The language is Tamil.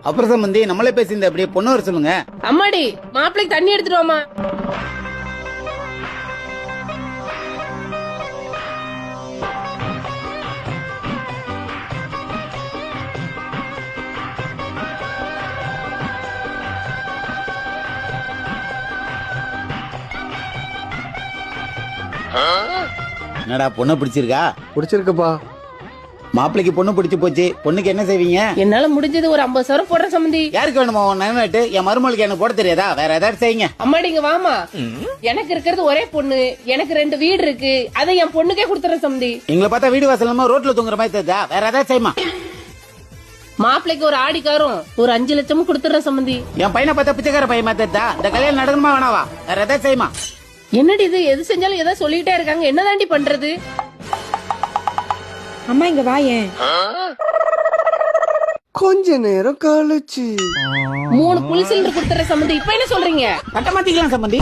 அப்புறம் சம்பந்தி நம்மளே பேசியிருந்த அப்படியே பொண்ணு வர சொல்லுங்க. அம்மாடி மாப்பிள்ளைக்கு தண்ணி எடுத்துட்டு வாமா. என்னடா பொண்ணு பிடிச்சிருக்கா? பிடிச்சிருக்குப்பா. மாப்பிளைக்கு பொண்ணு பிடிச்சு போச்சு. பொண்ணுக்கு என்ன செய்வீங்க? என்னால முடிஞ்சது ஒரு 50 சவரம் போடுற சம்பந்தி. யாருக்கு வேணுமா நட்டு? என் மருமகளுக்கு எனக்கு போட தெரியாதா? வேற ஏதாவது செய்யுங்க. அம்மாடி இங்க வாமா. எனக்கு இருக்கிறது ஒரே பொண்ணு, எனக்கு 2 வீடு இருக்கு, அதை என் பொண்ணுக்கே கொடுத்துறேன் சம்பந்தி. எங்களை பார்த்தா வீடு வாசல் ரோட்ல தூங்குற மாதிரி தெரியுதா? வேற ஏதாவது செய்யுமா? மாப்பிள்ளைக்கு ஒரு ஆடி காரும் ஒரு 5 லட்சமும் கொடுத்துறேன் சம்பந்தி. என் பையனை பார்த்தா பிச்சைக்கார பையன் மாதிரி தெரியுதா? இந்த கல்யாணம் நடக்கணுமா வேணாவா? வேற ஏதாவது செய்யுமா? என்னடி இது, எது செஞ்சாலும் ஏதாவது சொல்லிட்டே இருக்காங்க, என்னதாண்டி பண்றது? அம்மா இங்க வாயேன். கொஞ்ச நேரம் கழிச்சு 3 புளி சிலிண்டர் கொடுத்துற சம்பந்தி. இப்ப என்ன சொல்றீங்க? கட்ட மாத்திக்கலாம் சம்பந்தி.